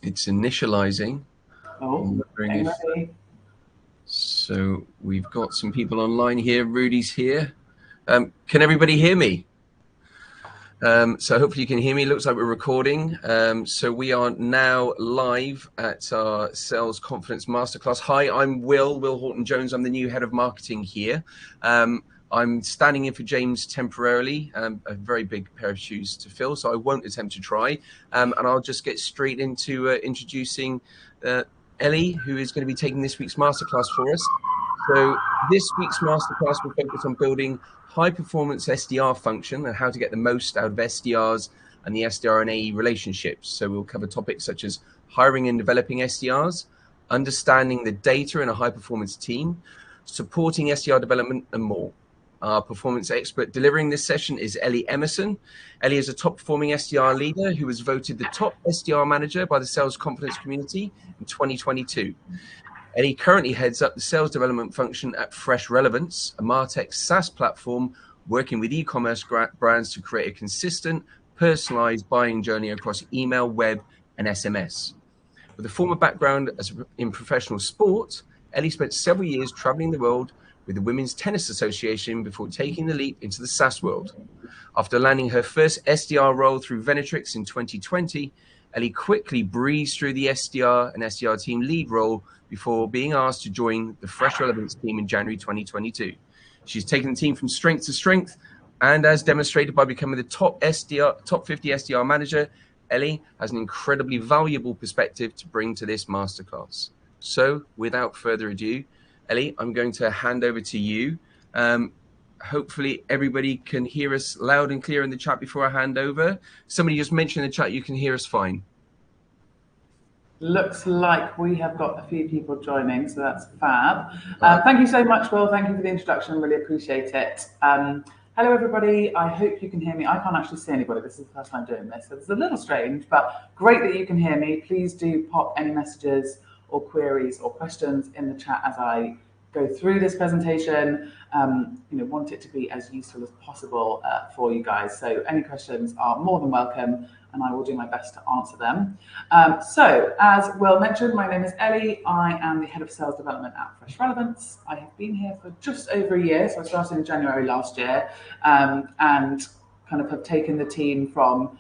It's initializing. Oh, getting ready. So we've got some people online here. Rudy's here. Can everybody hear me? So hopefully you can hear me. Looks like we're recording. So we are now live at our Sales Confidence Masterclass. Hi, I'm Will Horton-Jones. I'm the new head of marketing here. I'm standing in for James temporarily, a very big pair of shoes to fill, so I won't attempt to try. And I'll just get straight into introducing Ellie, who is going to be taking this week's masterclass for us. So this week's masterclass will focus on building high-performance SDR function and how to get the most out of SDRs and the SDR and AE relationships. So we'll cover topics such as hiring and developing SDRs, understanding the data in a high-performance team, supporting SDR development, and more. Our performance expert delivering this session is Ellie Emerson. Ellie is a top-performing SDR leader who was voted the top SDR manager by the Sales Confidence community in 2022. Ellie currently heads up the sales development function at Fresh Relevance, a MarTech SaaS platform working with e-commerce brands to create a consistent, personalized buying journey across email, web, and SMS. With a former background in professional sport, Ellie spent several years traveling the world with the Women's Tennis Association before taking the leap into the SaaS world. After landing her first SDR role through Venetrix in 2020, Ellie quickly breezed through the SDR and SDR team lead role before being asked to join the Fresh Relevance team in January 2022. She's taken the team from strength to strength, and as demonstrated by becoming the top 50 SDR manager, Ellie has an incredibly valuable perspective to bring to this masterclass. So without further ado, Ellie, I'm going to hand over to you. Hopefully everybody can hear us loud and clear in the chat before I hand over. Somebody just mentioned in the chat you can hear us fine. Looks like we have got a few people joining, so that's fab. Thank you so much, Will. Thank you for the introduction. Really appreciate it. Hello, everybody. I hope you can hear me. I can't actually see anybody. This is the first time doing this, so it's a little strange, but great that you can hear me. Please do pop any messages or queries or questions in the chat as I go through this presentation. Want it to be as useful as possible for you guys. So any questions are more than welcome, and I will do my best to answer them. So as Will mentioned, my name is Ellie. I am the head of sales development at Fresh Relevance. I have been here for just over a year, so I started in January last year, and kind of have taken the team from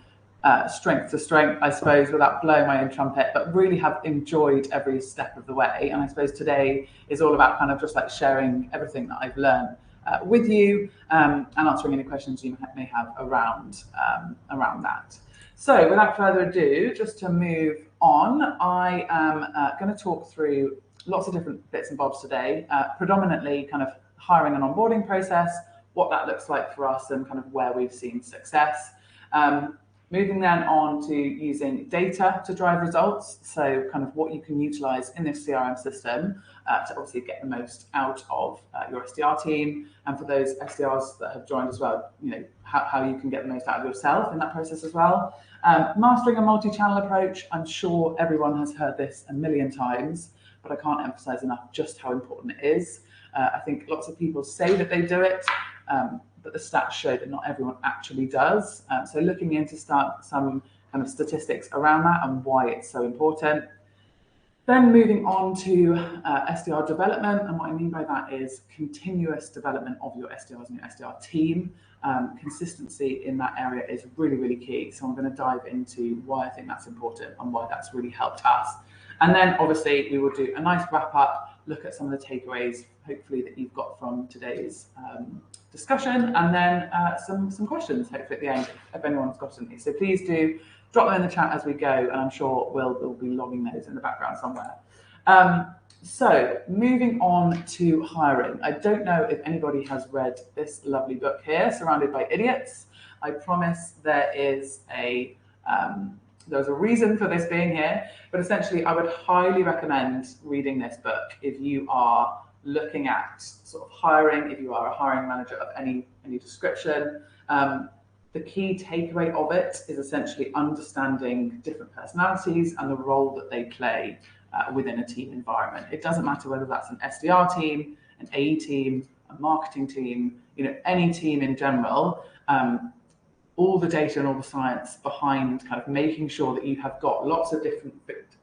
strength to strength, I suppose, without blowing my own trumpet, but really have enjoyed every step of the way. And I suppose today is all about kind of just like sharing everything that I've learned with you, and answering any questions you may have around that. So without further ado, just to move on, I am going to talk through lots of different bits and bobs today, predominantly kind of hiring and onboarding process, what that looks like for us, and kind of where we've seen success. Moving then on to using data to drive results, so kind of what you can utilize in this CRM system to obviously get the most out of your SDR team, and for those SDRs that have joined as well, how you can get the most out of yourself in that process as well. Mastering a multi-channel approach. I'm sure everyone has heard this a million times, but I can't emphasize enough just how important it is. I think lots of people say that they do it, but the stats show that not everyone actually does. So looking into some kind of statistics around that and why it's so important. Then moving on to SDR development, and what I mean by that is continuous development of your SDRs and your SDR team. Consistency in that area is really, really key. So I'm going to dive into why I think that's important and why that's really helped us. And then obviously we will do a nice wrap up, look at some of the takeaways, hopefully, that you've got from today's discussion, and then some questions, hopefully, at the end, if anyone's got any. So please do drop them in the chat as we go, and I'm sure we'll be logging those in the background somewhere. So moving on to hiring. I don't know if anybody has read this lovely book here, Surrounded by Idiots. I promise there's a reason for this being here, but essentially I would highly recommend reading this book if you are looking at sort of hiring, if you are a hiring manager of any description. The key takeaway of it is essentially understanding different personalities and the role that they play within a team environment. It doesn't matter whether that's an SDR team, an AE team, a marketing team, any team in general. All the data and all the science behind kind of making sure that you have got lots of different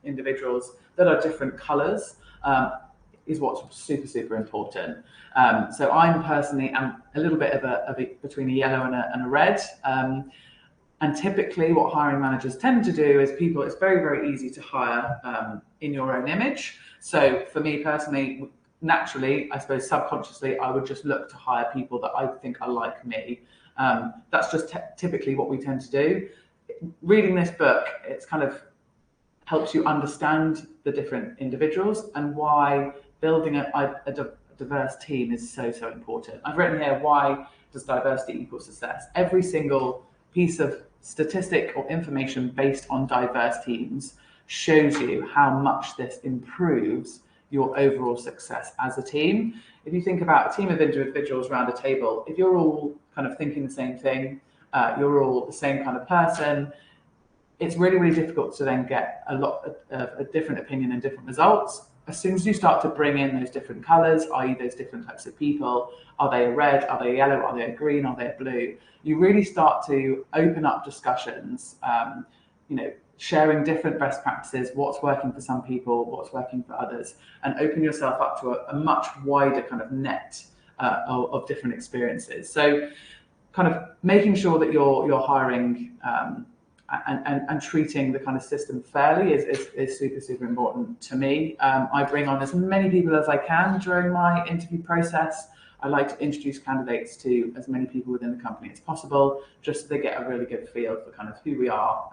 individuals that are different colours is what's super, super important. So I'm personally am a little bit of a between a yellow and a red. And typically what hiring managers tend to do is it's very, very easy to hire in your own image. So for me personally, naturally, I suppose subconsciously, I would just look to hire people that I think are like me. That's just typically what we tend to do. Reading this book, it's kind of helps you understand the different individuals and why building a diverse team is so, so important. I've written here, why does diversity equal success? Every single piece of statistic or information based on diverse teams shows you how much this improves your overall success as a team. If you think about a team of individuals around a table, if you're all kind of thinking the same thing, you're all the same kind of person, it's really, really difficult to then get a lot of a different opinion and different results. As soon as you start to bring in those different colors, i.e. those different types of people, are they a red, are they a yellow, are they a green, are they a blue, you really start to open up discussions, sharing different best practices, what's working for some people, what's working for others, and open yourself up to a much wider kind of net of different experiences. So kind of making sure that you're hiring and treating the kind of system fairly is super, super important to me. I bring on as many people as I can during my interview process. I like to introduce candidates to as many people within the company as possible, just so they get a really good feel for kind of who we are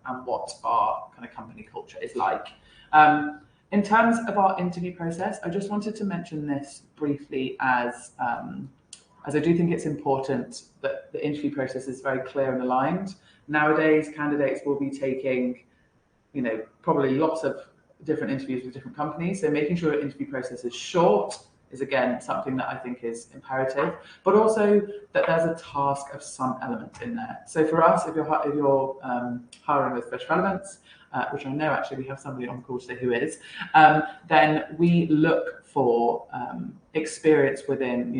and what our kind of company culture is like. In terms of our interview process, I just wanted to mention this briefly as I do think it's important that the interview process is very clear and aligned. Nowadays, candidates will be taking, probably lots of different interviews with different companies. So making sure the interview process is short is, again, something that I think is imperative, but also that there's a task of some element in there. So for us, if you're hiring with Fresh Relevance, which I know actually we have somebody on the call today who is, then we look for experience within,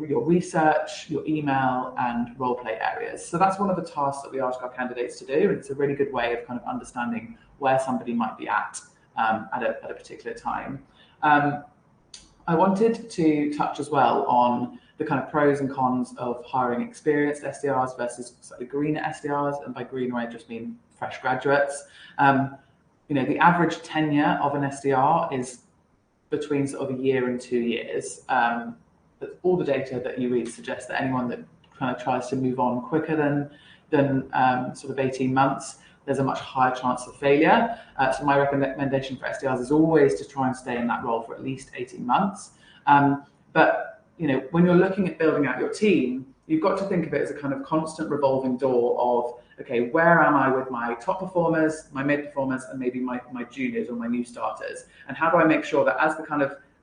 your research, your email, and role play areas. So that's one of the tasks that we ask our candidates to do, and it's a really good way of kind of understanding where somebody might be at a particular time. I wanted to touch as well on the kind of pros and cons of hiring experienced SDRs versus slightly greener SDRs, and by greener I just mean fresh graduates. The average tenure of an SDR is between sort of a year and 2 years. All the data that you read suggests that anyone that kind of tries to move on quicker than sort of 18 months, there's a much higher chance of failure. So my recommendation for SDRs is always to try and stay in that role for at least 18 months. But when you're looking at building out your team, you've got to think of it as a kind of constant revolving door of, okay, where am I with my top performers, my mid performers, and maybe my juniors or my new starters? And how do I make sure that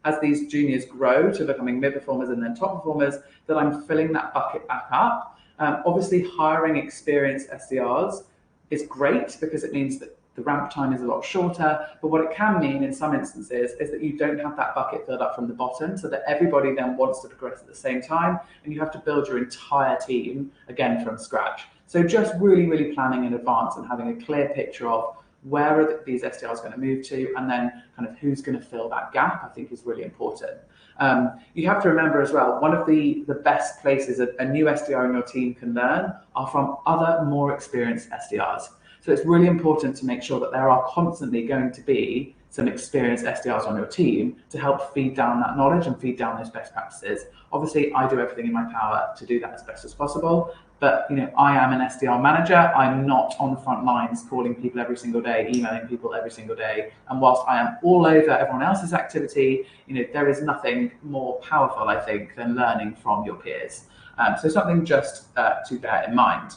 as these juniors grow to becoming mid performers and then top performers, that I'm filling that bucket back up? Obviously, hiring experienced SDRs is great because it means that the ramp time is a lot shorter, but what it can mean in some instances is that you don't have that bucket filled up from the bottom, so that everybody then wants to progress at the same time, and you have to build your entire team again from scratch. So just really, really planning in advance and having a clear picture of where are these SDRs going to move to, and then kind of who's going to fill that gap, I think is really important. You have to remember as well, one of the best places a new SDR in your team can learn are from other more experienced SDRs. So it's really important to make sure that there are constantly going to be some experienced SDRs on your team to help feed down that knowledge and feed down those best practices. Obviously, I do everything in my power to do that as best as possible, but I am an SDR manager. I'm not on the front lines calling people every single day, emailing people every single day. And whilst I am all over everyone else's activity, there is nothing more powerful, I think, than learning from your peers. So something just to bear in mind.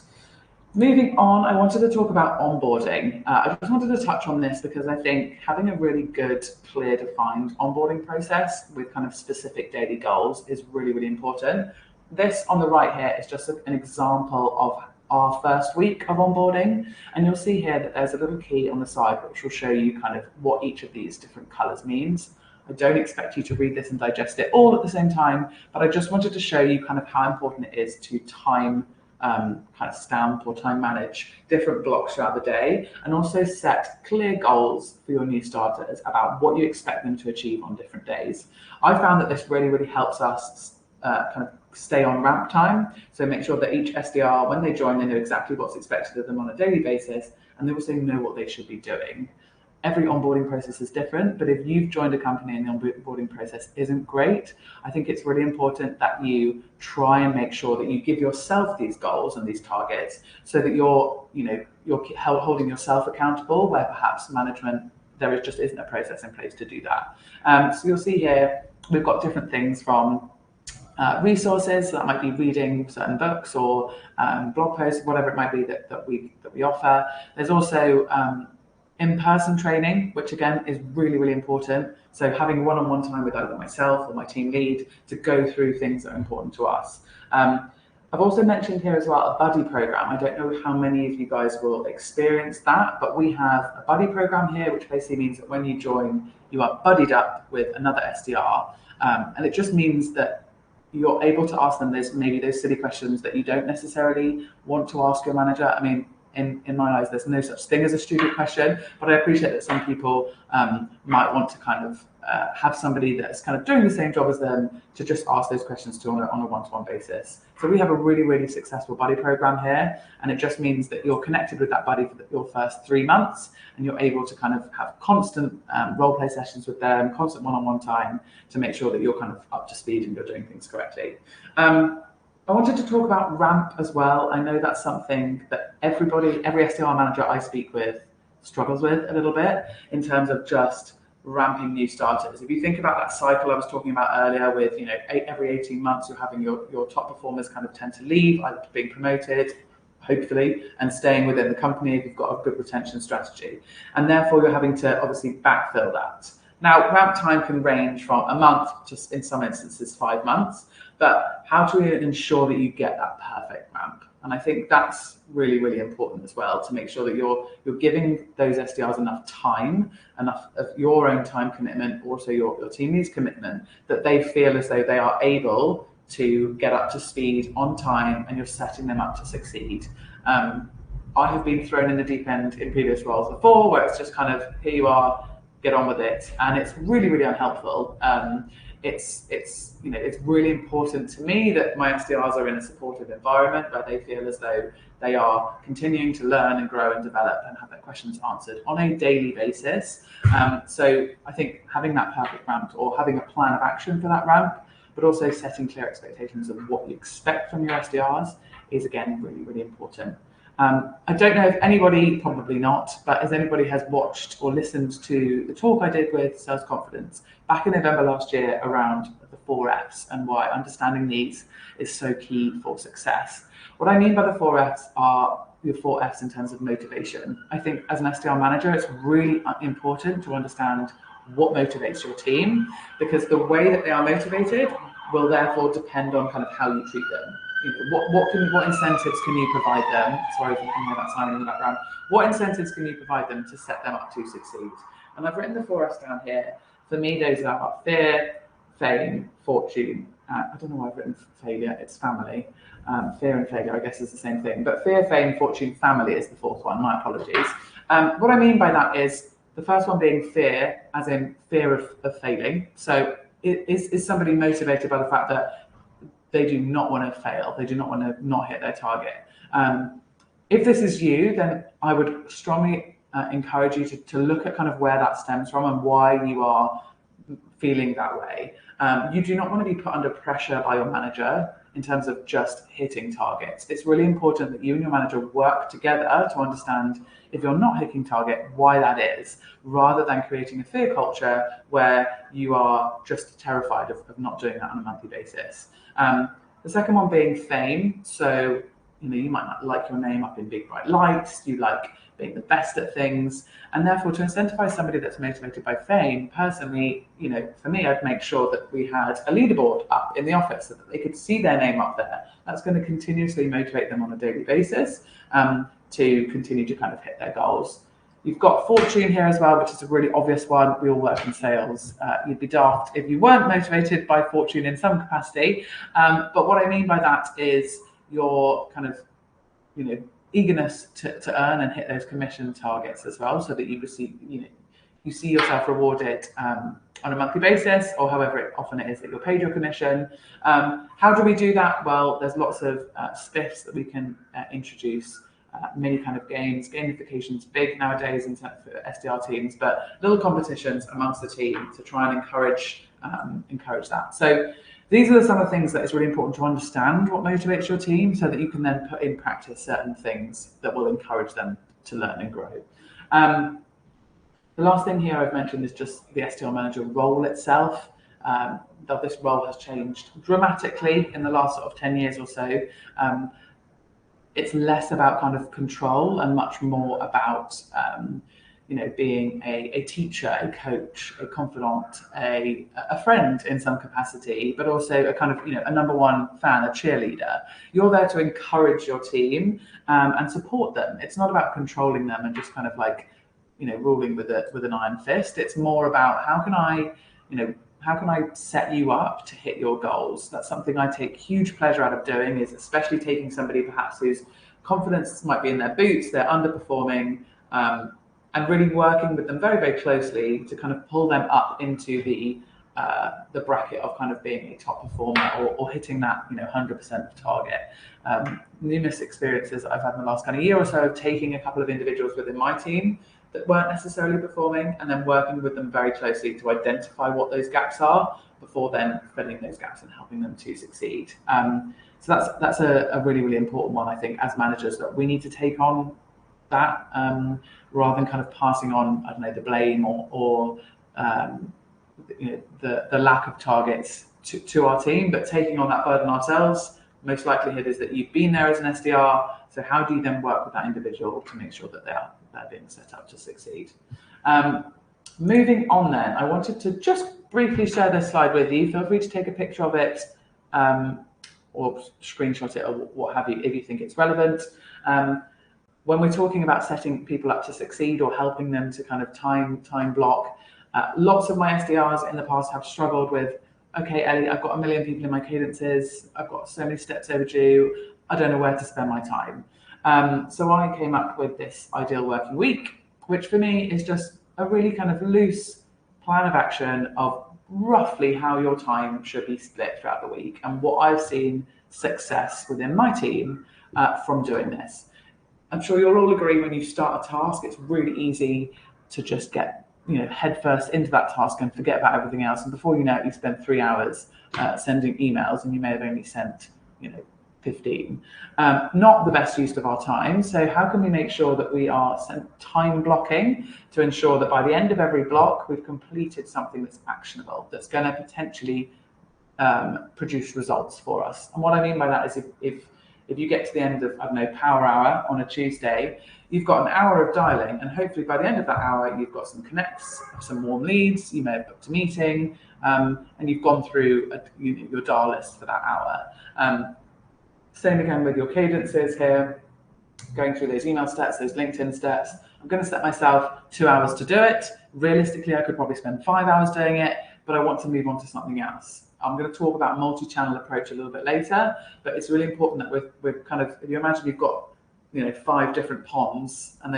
Moving on, I wanted to talk about onboarding. I just wanted to touch on this because I think having a really good, clear, defined onboarding process with kind of specific daily goals is really, really important. This on the right here is just an example of our first week of onboarding. And you'll see here that there's a little key on the side which will show you kind of what each of these different colors means. I don't expect you to read this and digest it all at the same time, but I just wanted to show you kind of how important it is to time kind of stamp or time manage different blocks throughout the day, and also set clear goals for your new starters about what you expect them to achieve on different days. I found that this really helps us kind of stay on ramp time. So make sure that each SDR, when they join, they know exactly what's expected of them on a daily basis, and they also know what they should be doing. Every onboarding process is different, but if you've joined a company and the onboarding process isn't great, I think it's really important that you try and make sure that you give yourself these goals and these targets, so that you're holding yourself accountable, where perhaps management, there just isn't a process in place to do that. So you'll see here, we've got different things from resources, so that might be reading certain books or blog posts, whatever it might be that we offer. There's also in-person training, which again is really important. So having one-on-one time with either myself or my team lead to go through things that are important to us. I've also mentioned here as well a buddy program. I don't know how many of you guys will experience that, but we have a buddy program here, which basically means that when you join, you are buddied up with another SDR. And it just means that you're able to ask them those silly questions that you don't necessarily want to ask your manager. I mean, in my eyes, there's no such thing as a stupid question, but I appreciate that some people might want to kind of have somebody that's kind of doing the same job as them to just ask those questions to on a one-to-one basis. So we have a really successful buddy program here, and it just means that you're connected with that buddy for your first 3 months, and you're able to kind of have constant role play sessions with them, constant one-on-one time to make sure that you're kind of up to speed and you're doing things correctly. I wanted to talk about ramp as well. I know that's something that every SDR manager I speak with struggles with a little bit in terms of just ramping new starters. If you think about that cycle I was talking about earlier with, every 18 months you're having your top performers kind of tend to leave, either being promoted, hopefully, and staying within the company if you've got a good retention strategy. And therefore you're having to obviously backfill that. Now, ramp time can range from a month to, in some instances, 5 months, but how to ensure that you get that perfect ramp? And I think that's really important as well, to make sure that you're giving those SDRs enough time, enough of your own time commitment, also your team lead's commitment, that they feel as though they are able to get up to speed on time and you're setting them up to succeed. I have been thrown in the deep end in previous roles before, where it's just kind of, here you are, get on with it, and it's really unhelpful. It's really important to me that my SDRs are in a supportive environment where they feel as though they are continuing to learn and grow and develop and have their questions answered on a daily basis. So I think having that perfect ramp, or having a plan of action for that ramp, but also setting clear expectations of what you expect from your SDRs is again really important. I don't know if anybody, probably not, but as anybody has watched or listened to the talk I did with Sales Confidence back in November last year around the 4 Fs and why understanding these is so key for success. What I mean by the 4 Fs are your 4 Fs in terms of motivation. I think as an SDR manager, it's really important to understand what motivates your team, because the way that they are motivated will therefore depend on kind of how you treat them. What incentives can you provide them? Sorry if you can hear that sound in the background. What incentives can you provide them to set them up to succeed? And I've written the 4 Fs down here. For me, those are fear, fame, fortune. I don't know why I've written failure. It's family. Fear and failure, I guess, is the same thing. But fear, fame, fortune, family is the 4th one. My apologies. What I mean by that is the first one being fear, as in fear of failing. So is somebody motivated by the fact that they do not want to fail, they do not want to not hit their target? If this is you, then I would strongly encourage you to look at kind of where that stems from and why you are feeling that way. You do not want to be put under pressure by your manager in terms of just hitting targets. It's really important that you and your manager work together to understand, if you're not hitting target, why that is, rather than creating a fear culture where you are just terrified of not doing that on a monthly basis. The second one being fame. So, you might not like your name up in big bright lights, you like being the best at things, and therefore to incentivize somebody that's motivated by fame, personally, for me, I'd make sure that we had a leaderboard up in the office so that they could see their name up there. That's going to continuously motivate them on a daily basis to continue to kind of hit their goals. You've got fortune here as well, which is a really obvious one. We all work in sales. You'd be daft if you weren't motivated by fortune in some capacity. But what I mean by that is you're kind of eagerness to earn and hit those commission targets as well, so that you receive, you see yourself rewarded on a monthly basis, or however often it is that you're paid your commission. How do we do that? Well, there's lots of spiffs that we can introduce. Many kind of games. Gamification's big nowadays in terms for SDR teams, but little competitions amongst the team to try and encourage that. So these are some of the things that it's really important to understand what motivates your team, so that you can then put in practice certain things that will encourage them to learn and grow. The last thing here I've mentioned is just the SDR manager role itself. That this role has changed dramatically in the last sort of 10 years or so. It's less about kind of control and much more about being a teacher, a coach, a confidant, a friend in some capacity, but also a kind of a number one fan, a cheerleader. You're there to encourage your team and support them. It's not about controlling them and just kind of like ruling with an iron fist. It's more about how can I set you up to hit your goals? That's something I take huge pleasure out of doing, is especially taking somebody perhaps whose confidence might be in their boots, they're underperforming, and really working with them very, very closely to kind of pull them up into the bracket of kind of being a top performer or hitting that 100% target. Numerous experiences I've had in the last kind of year or so of taking a couple of individuals within my team that weren't necessarily performing, and then working with them very closely to identify what those gaps are before then filling those gaps and helping them to succeed. So that's a really, really important one, I think, as managers, that we need to take on that rather than kind of passing on, I don't know, the blame or the lack of targets to our team, but taking on that burden ourselves. Most likelihood is that you've been there as an SDR, so how do you then work with that individual to make sure that they're being set up to succeed? Moving on then, I wanted to just briefly share this slide with you. Feel free to take a picture of it or screenshot it or what have you if you think it's relevant. When we're talking about setting people up to succeed or helping them to kind of time block, lots of my SDRs in the past have struggled with, okay, Ellie, I've got 1 million people in my cadences, I've got so many steps overdue, I don't know where to spend my time. So I came up with this ideal working week, which for me is just a really kind of loose plan of action of roughly how your time should be split throughout the week and what I've seen success within my team from doing this. I'm sure you'll all agree when you start a task, it's really easy to just get head first into that task and forget about everything else. And before you know it, you spend 3 hours sending emails and you may have only sent 15. Not the best use of our time. So how can we make sure that we are time blocking to ensure that by the end of every block, we've completed something that's actionable, that's going to potentially produce results for us? And what I mean by that is if you get to the end of, I don't know, power hour on a Tuesday, you've got an hour of dialing, and hopefully by the end of that hour, you've got some connects, some warm leads, you may have booked a meeting, and you've gone through your dial list for that hour. Same again with your cadences here, going through those email steps, those LinkedIn steps. I'm going to set myself 2 hours to do it. Realistically, I could probably spend 5 hours doing it, but I want to move on to something else. I'm going to talk about multi-channel approach a little bit later, but it's really important that we're kind of, if you imagine you've got 5 different ponds, and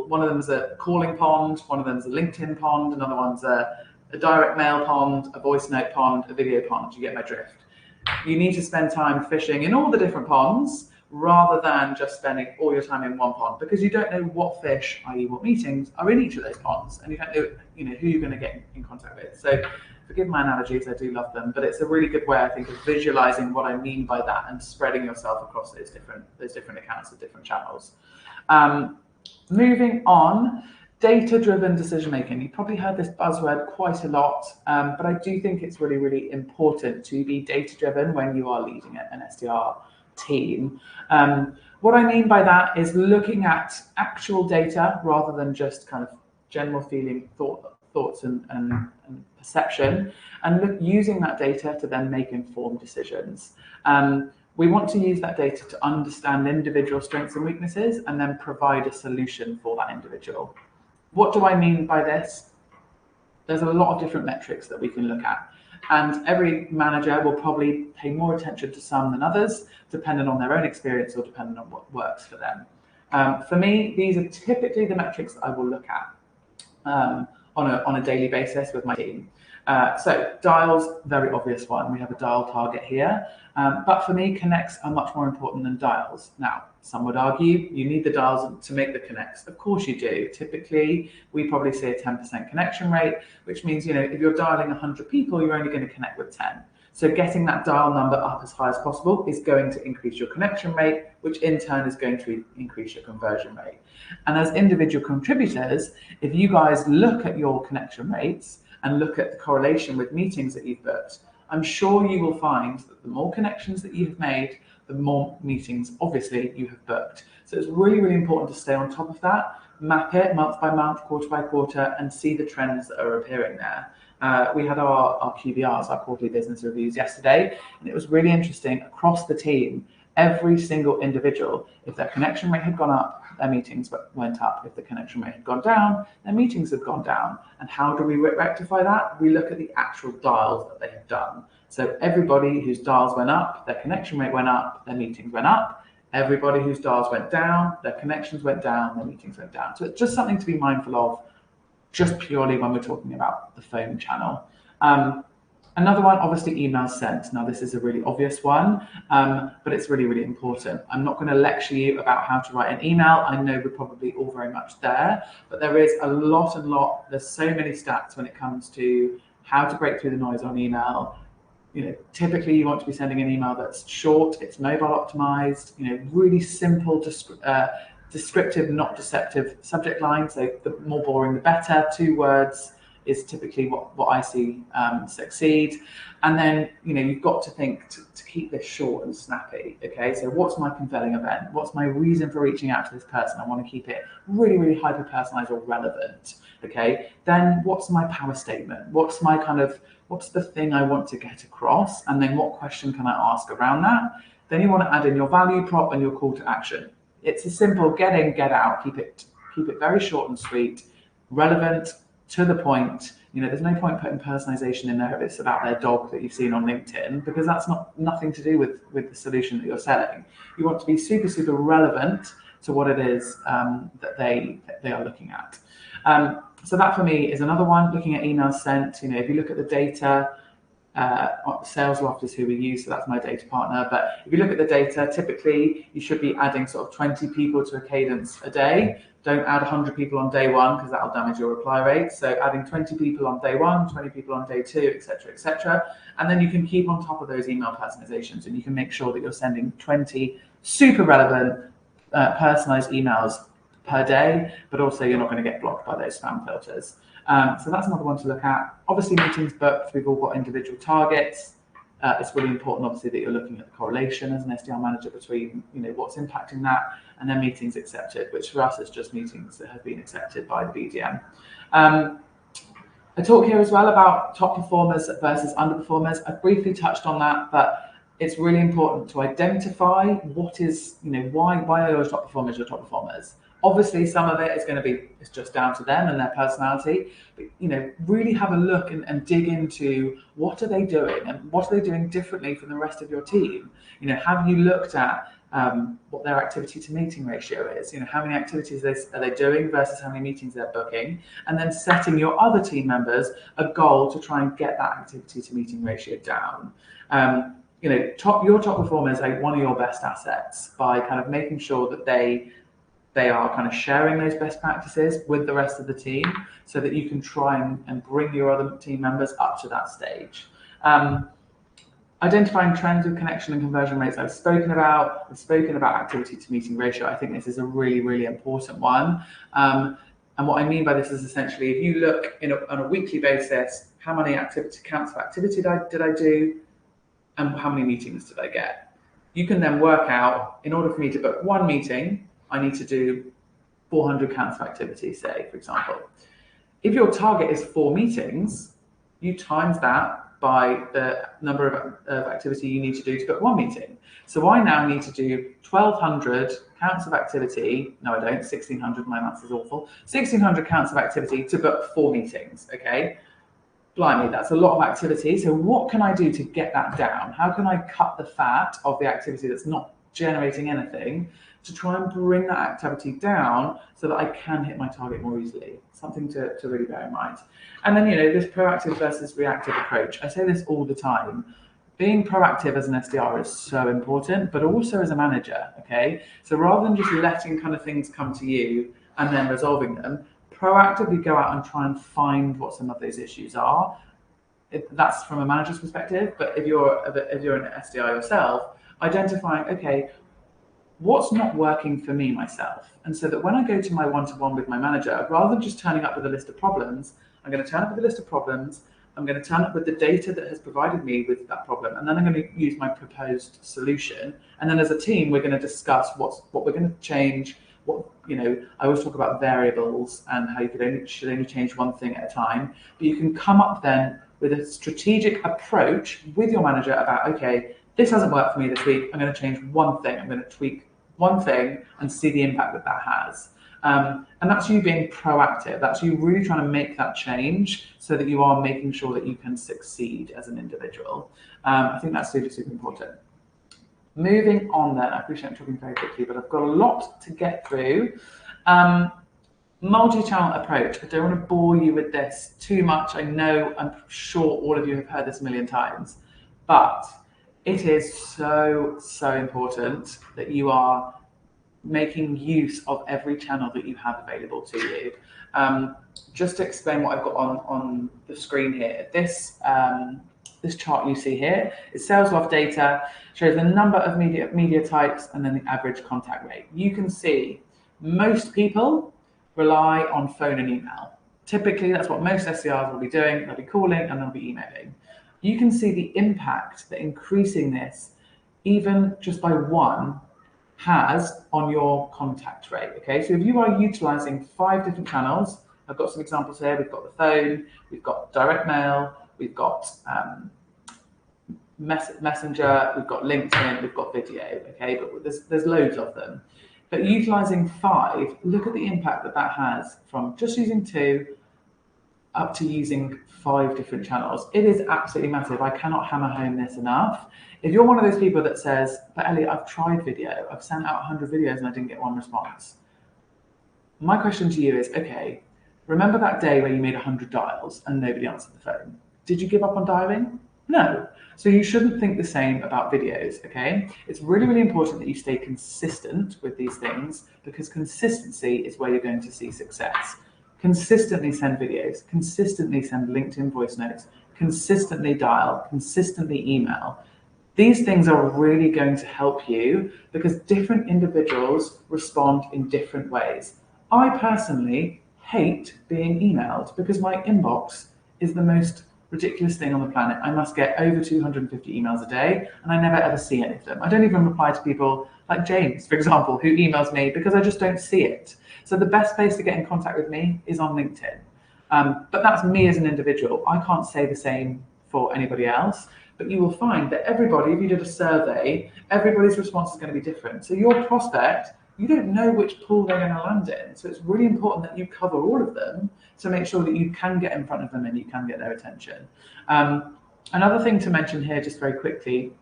one of them is a calling pond, one of them is a LinkedIn pond, another one's a direct mail pond, a voice note pond, a video pond. You get my drift. You need to spend time fishing in all the different ponds rather than just spending all your time in one pond, because you don't know what fish, i.e. what meetings, are in each of those ponds, and you don't know who you're going to get in contact with. So forgive my analogies, I do love them, but it's a really good way, I think, of visualizing what I mean by that and spreading yourself across those different accounts of different channels. Moving on, data-driven decision-making. You've probably heard this buzzword quite a lot, but I do think it's really, really important to be data-driven when you are leading an SDR team. What I mean by that is looking at actual data rather than just kind of general feeling, thoughts and perception, and using that data to then make informed decisions. We want to use that data to understand individual strengths and weaknesses and then provide a solution for that individual. What do I mean by this? There's a lot of different metrics that we can look at. And every manager will probably pay more attention to some than others, depending on their own experience or depending on what works for them. For me, these are typically the metrics that I will look at on a daily basis with my team. So dials, very obvious one. We have a dial target here. But for me, connects are much more important than dials. Now, some would argue you need the dials to make the connects. Of course you do. Typically, we probably see a 10% connection rate, which means, if you're dialing 100 people, you're only going to connect with 10. So getting that dial number up as high as possible is going to increase your connection rate, which in turn is going to increase your conversion rate. And as individual contributors, if you guys look at your connection rates and look at the correlation with meetings that you've booked, I'm sure you will find that the more connections that you have made, the more meetings, obviously, you have booked. So it's really, really important to stay on top of that, map it month by month, quarter by quarter, and see the trends that are appearing there. We had our QBRs, our quarterly business reviews, yesterday, and it was really interesting across the team. Every single individual, if their connection rate had gone up, their meetings went up. If the connection rate had gone down, their meetings had gone down. And how do we rectify that? We look at the actual dials that they have done. So everybody whose dials went up, their connection rate went up, their meetings went up. Everybody whose dials went down, their connections went down, their meetings went down. So it's just something to be mindful of, just purely when we're talking about the phone channel. Another one, obviously, emails sent. Now, this is a really obvious one, but it's really, really important. I'm not going to lecture you about how to write an email. I know we're probably all very much there, but there is a lot. There's so many stats when it comes to how to break through the noise on email. Typically you want to be sending an email that's short, it's mobile optimized, really simple, descriptive, not deceptive subject line. So the more boring, the better. 2 words is typically what I see succeed. And then, you've got to think to keep this short and snappy. Okay, so what's my compelling event? What's my reason for reaching out to this person? I want to keep it really, really hyper-personalized or relevant. Okay, then what's my power statement? What's the thing I want to get across? And then what question can I ask around that? Then you want to add in your value prop and your call to action. It's a simple get in, get out. Keep it very short and sweet, relevant, to the point. There's no point putting personalization in there if it's about their dog that you've seen on LinkedIn, because that's nothing to do with the solution that you're selling. You want to be super, super relevant to what it is that they are looking at. So that for me is another one. Looking at emails sent, if you look at the data, Salesloft is who we use, so that's my data partner. But if you look at the data, typically you should be adding sort of 20 people to a cadence a day. Don't add 100 people on day one, because that'll damage your reply rate. So adding 20 people on day one, 20 people on day 2, etc., etc. And then you can keep on top of those email personalizations, and you can make sure that you're sending 20 super relevant, personalized emails per day, but also you're not going to get blocked by those spam filters. So that's another one to look at. Obviously, meetings booked, we've all got individual targets. It's really important, obviously, that you're looking at the correlation as an SDR manager between, what's impacting that, and then meetings accepted, which for us is just meetings that have been accepted by the BDM. I talk here as well about top performers versus underperformers. I briefly touched on that, but it's really important to identify what is, why are your top performers your top performers? Obviously, some of it is going to be, it's just down to them and their personality, but, really have a look and dig into what are they doing and what are they doing differently from the rest of your team? Have you looked at what their activity to meeting ratio is? How many activities are they doing versus how many meetings they're booking? And then setting your other team members a goal to try and get that activity to meeting ratio down. Your top performers are one of your best assets by kind of making sure that they are kind of sharing those best practices with the rest of the team, so that you can try and bring your other team members up to that stage. Identifying trends with connection and conversion rates I've spoken about. I've spoken about activity to meeting ratio. I think this is a really, really important one. And what I mean by this is essentially, if you look on a weekly basis, how many counts of activity did I do, and how many meetings did I get? You can then work out, in order for me to book one meeting, I need to do 400 counts of activity, say, for example. If your target is 4 meetings, you times that by the number of activity you need to do to book 1 meeting. So I now need to do 1,200 counts of activity. No, I don't. 1,600. My maths is awful. 1,600 counts of activity to book 4 meetings. Okay. blimey, that's a lot of activity. So what can I do to get that down? How can I cut the fat of the activity that's not generating anything to try and bring that activity down so that I can hit my target more easily? Something to really bear in mind. And then, this proactive versus reactive approach. I say this all the time. Being proactive as an SDR is so important, but also as a manager, okay? So rather than just letting kind of things come to you and then resolving them, proactively go out and try and find what some of those issues are. That's from a manager's perspective, but if you're an SDR yourself, identifying, okay, what's not working for me myself? And so that when I go to my one-to-one with my manager, rather than just turning up with a list of problems, I'm going to turn up with a list of problems, I'm going to turn up with the data that has provided me with that problem, and then I'm going to use my proposed solution. And then as a team, we're going to discuss what we're going to change. I always talk about variables and how you should only change one thing at a time. But you can come up then with a strategic approach with your manager about, okay, this hasn't worked for me this week. I'm going to change one thing. I'm going to tweak one thing and see the impact that has. And that's you being proactive. That's you really trying to make that change so that you are making sure that you can succeed as an individual. I think that's super, super important. Moving on then, I appreciate I'm talking very quickly, but I've got a lot to get through. Multi-channel approach. I don't want to bore you with this too much. I'm sure all of you have heard this a million times, but it is so, so important that you are making use of every channel that you have available to you. Just to explain what I've got on the screen here, this chart you see here is sales loft data, shows the number of media types and then the average contact rate. You can see most people rely on phone and email. Typically, that's what most SDRs will be doing. They'll be calling and they'll be emailing. You can see the impact that increasing this, even just by one, has on your contact rate. Okay, so if you are utilizing 5 different channels, I've got some examples here. We've got the phone, we've got direct mail, we've got Messenger, we've got LinkedIn, we've got video. Okay, but there's loads of them. But utilizing 5, look at the impact that has from just using 2 up to using 5 different channels. It is absolutely massive. I cannot hammer home this enough. If you're one of those people that says, but Ellie, I've tried video, I've sent out 100 videos and I didn't get one response. My question to you is, okay, remember that day where you made 100 dials and nobody answered the phone? Did you give up on dialing? No. So you shouldn't think the same about videos, okay? It's really, really important that you stay consistent with these things because consistency is where you're going to see success. Consistently send videos, consistently send LinkedIn voice notes, consistently dial, consistently email. These things are really going to help you because different individuals respond in different ways. I personally hate being emailed because my inbox is the most ridiculous thing on the planet. I must get over 250 emails a day and I never ever see any of them. I don't even reply to people like James, for example, who emails me because I just don't see it. So the best place to get in contact with me is on LinkedIn. But that's me as an individual. I can't say the same for anybody else, but you will find that everybody, if you did a survey, everybody's response is going to be different. So your prospect, you don't know which pool they're going to land in. So it's really important that you cover all of them to make sure that you can get in front of them and you can get their attention. Another thing to mention here just very quickly,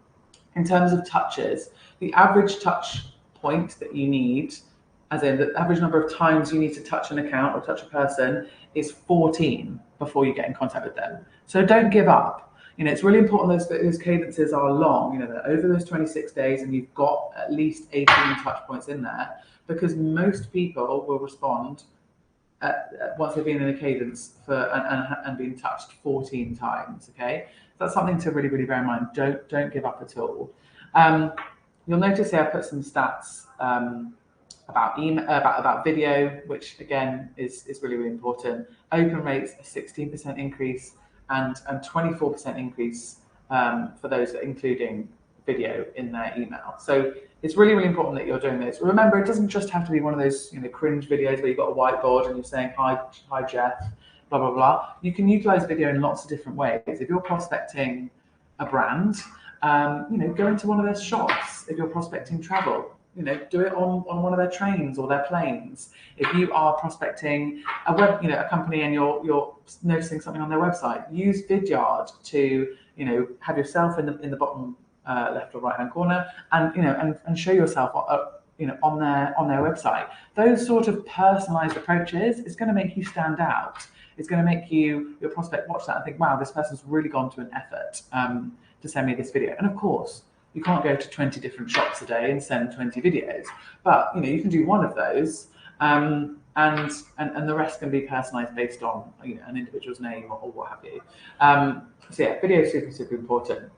in terms of touches, the average touch point that you need, as in the average number of times you need to touch an account or touch a person, is 14 before you get in contact with them. So don't give up. It's really important those cadences are long, they're over those 26 days and you've got at least 18 touch points in there because most people will respond once they've been in a cadence and been touched 14 times, okay? So that's something to really, really bear in mind. Don't give up at all. You'll notice here I put some stats about video, which again is really, really important. Open rates, a 16% increase and 24% increase for those that are including video in their email. So it's really, really important that you're doing this. Remember, it doesn't just have to be one of those cringe videos where you've got a whiteboard and you're saying, hi Jeff, blah, blah, blah. You can utilize video in lots of different ways. If you're prospecting a brand, go into one of their shops. If you're prospecting travel, do it on one of their trains or their planes. If you are prospecting a company and you're noticing something on their website, use Vidyard to, have yourself in the bottom left or right hand corner, and show yourself on their website. Those sort of personalized approaches is going to make you stand out. It's going to make your prospect watch that and think, wow, this person's really gone to an effort to send me this video. And of course, you can't go to 20 different shops a day and send 20 videos, but you can do one of those, and the rest can be personalized based on an individual's name or what have you. So yeah, video is super, super important.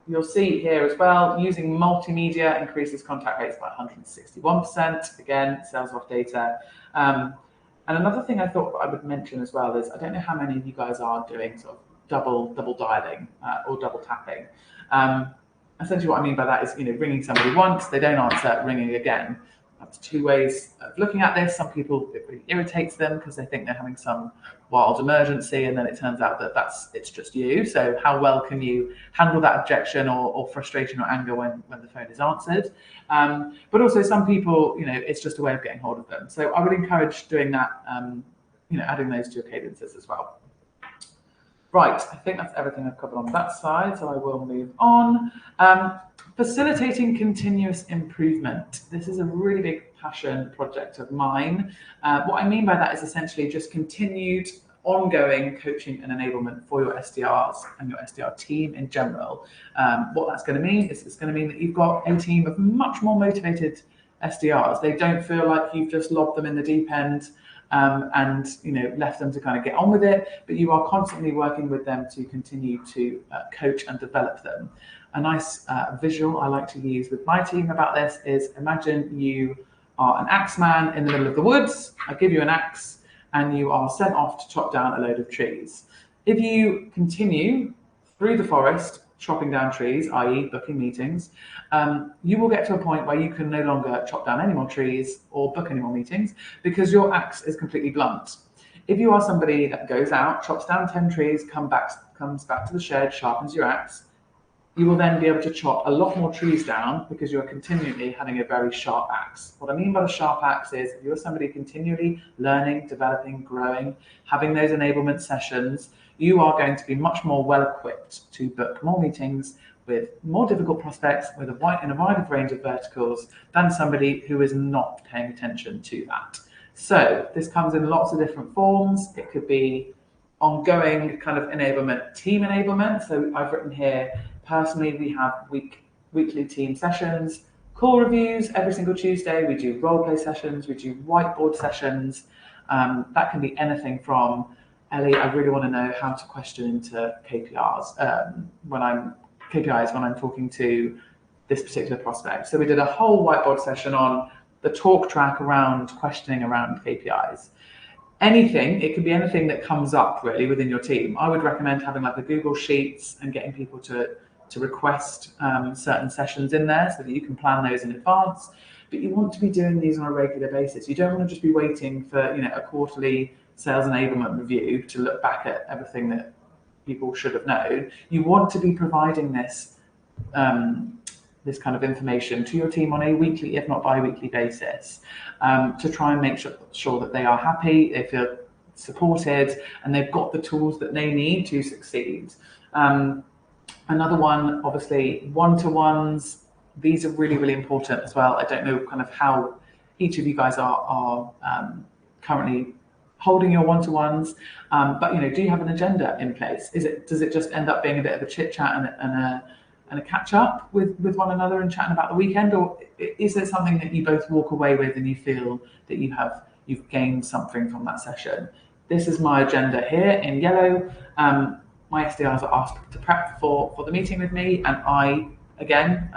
You'll see here as well, using multimedia increases contact rates by 161%. Again, sales off data. And another thing I thought I would mention as well is, I don't know how many of you guys are doing sort of double dialing or double tapping. Essentially what I mean by that is, ringing somebody once, they don't answer, ringing again. That's two ways of looking at this. Some people, it really irritates them because they think they're having some wild emergency, and then it turns out that it's just you. So how well can you handle that objection or frustration or anger when the phone is answered? But also some people, it's just a way of getting hold of them. So I would encourage doing that, adding those to your cadences as well. Right, I think that's everything I've covered on that side, so I will move on. Facilitating continuous improvement. This is a really big passion project of mine. What I mean by that is essentially just continued ongoing coaching and enablement for your SDRs and your SDR team in general. What that's going to mean is it's going to mean that you've got a team of much more motivated SDRs. They don't feel like you've just lobbed them in the deep end and left them to kind of get on with it, but you are constantly working with them to continue to coach and develop them. A nice visual I like to use with my team about this is, imagine you are an axe man in the middle of the woods. I give you an axe and you are sent off to chop down a load of trees. If you continue through the forest chopping down trees, i.e. booking meetings, you will get to a point where you can no longer chop down any more trees or book any more meetings because your axe is completely blunt. If you are somebody that goes out, chops down 10 trees, comes back to the shed, sharpens your axe, you will then be able to chop a lot more trees down because you are continually having a very sharp axe. What I mean by the sharp axe is, if you're somebody continually learning, developing, growing, having those enablement sessions, you are going to be much more well equipped to book more meetings with more difficult prospects in a wide range of verticals than somebody who is not paying attention to that. So this comes in lots of different forms. It could be ongoing kind of enablement, team enablement. So I've written here, personally, we have weekly team sessions, call reviews every single Tuesday. We do role play sessions. We do whiteboard sessions. That can be anything from, Ellie, I really want to know how to question into KPIs when I'm talking to this particular prospect. So we did a whole whiteboard session on the talk track around questioning around KPIs. Anything, it could be anything that comes up really within your team. I would recommend having like a Google Sheets and getting people to request certain sessions in there so that you can plan those in advance. But you want to be doing these on a regular basis. You don't want to just be waiting for a quarterly sales enablement review to look back at everything that people should have known. You want to be providing this this kind of information to your team on a weekly, if not bi-weekly basis, to try and make sure that they are happy, they feel supported, and they've got the tools that they need to succeed. Another one, obviously, one-to-ones. These are really, really important as well. I don't know kind of how each of you guys are currently holding your one-to-ones, but do you have an agenda in place? Does it just end up being a bit of a chit-chat and a catch-up with one another and chatting about the weekend, or is there something that you both walk away with and you feel that you've gained something from that session? This is my agenda here in yellow. My SDRs are asked to prep for the meeting with me, and I, again,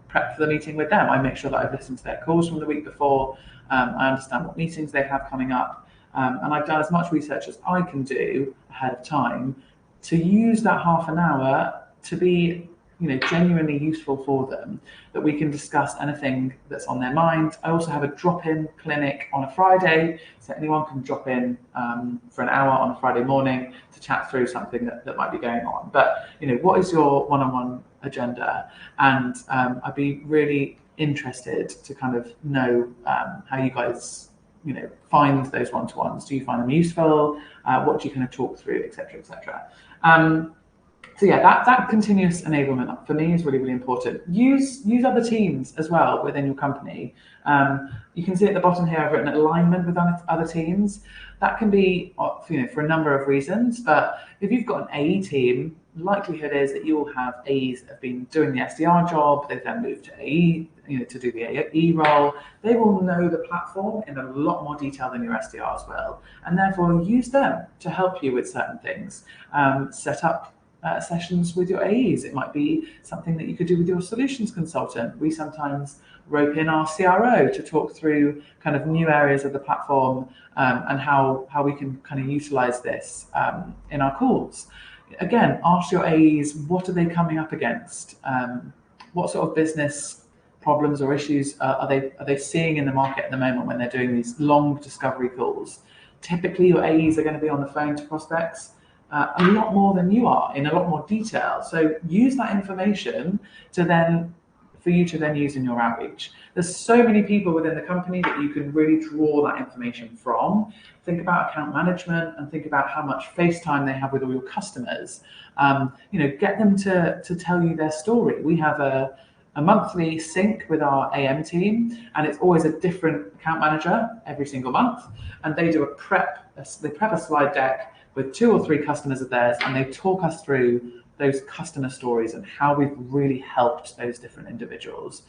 prep for the meeting with them. I make sure that I've listened to their calls from the week before. I understand what meetings they have coming up, and I've done as much research as I can do ahead of time to use that half an hour to be genuinely useful for them, that we can discuss anything that's on their mind. I also have a drop-in clinic on a Friday, so anyone can drop in for an hour on a Friday morning to chat through something that might be going on. But what is your one-on-one agenda? And I'd be really interested to kind of know how you guys, find those one-to-ones. Do you find them useful? What do you kind of talk through, etc., etc. So yeah, that continuous enablement for me is really, really important. Use other teams as well within your company. You can see at the bottom here, I've written alignment with other teams. That can be, for a number of reasons, but if you've got an AE team, the likelihood is that you will have AEs that have been doing the SDR job, they've then moved to AE, to do the AE role. They will know the platform in a lot more detail than your SDRs will, and therefore use them to help you with certain things. Set up sessions with your AEs. It might be something that you could do with your solutions consultant. We sometimes rope in our CRO to talk through kind of new areas of the platform and how we can kind of utilize this in our calls. Again, ask your AEs, what are they coming up against? What sort of business problems or issues are they seeing in the market at the moment when they're doing these long discovery calls? Typically, your AEs are going to be on the phone to prospects a lot more than you are, in a lot more detail. So use that information for you to then use in your outreach. There's so many people within the company that you can really draw that information from. Think about account management and think about how much face time they have with all your customers. Get them to tell you their story. We have a monthly sync with our AM team, and it's always a different account manager every single month. And they do they prep a slide deck with 2 or 3 customers of theirs, and they talk us through those customer stories and how we've really helped those different individuals,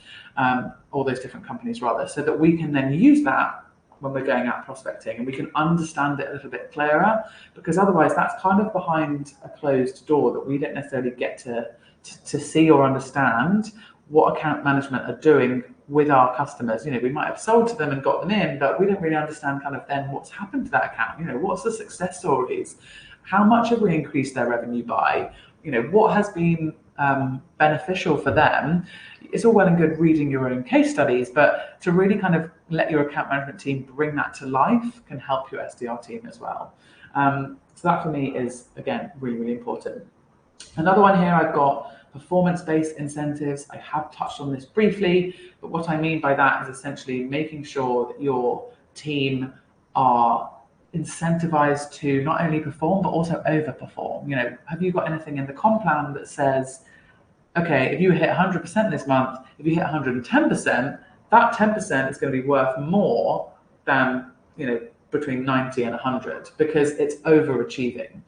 or those different companies rather, so that we can then use that when we're going out prospecting and we can understand it a little bit clearer, because otherwise that's kind of behind a closed door that we don't necessarily get to see or understand what account management are doing with our customers. We might have sold to them and got them in, but we don't really understand kind of then what's happened to that account. What's the success stories? How much have we increased their revenue by? What has been beneficial for them? It's all well and good reading your own case studies, but to really kind of let your account management team bring that to life can help your SDR team as well. So that for me is, again, really, really important. Another one here, I've got performance-based incentives. I have touched on this briefly, but what I mean by that is essentially making sure that your team are incentivized to not only perform, but also overperform. Have you got anything in the comp plan that says, okay, if you hit 100% this month, if you hit 110%, that 10% is going to be worth more than, between 90 and 100, because it's overachieving.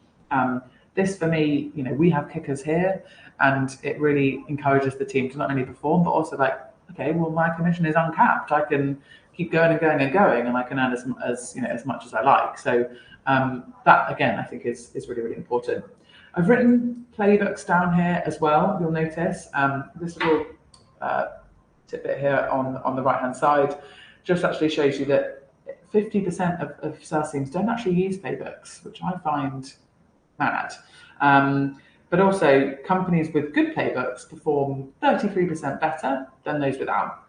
This for me, we have kickers here, and it really encourages the team to not only perform, but also like, okay, well, my commission is uncapped. I can keep going and going and going, and I can earn as much as I like. So that again, I think is really, really important. I've written playbooks down here as well. You'll notice this little tidbit here on the right hand side just actually shows you that 50% of sales teams don't actually use playbooks, which I find mad. But also companies with good playbooks perform 33% better than those without.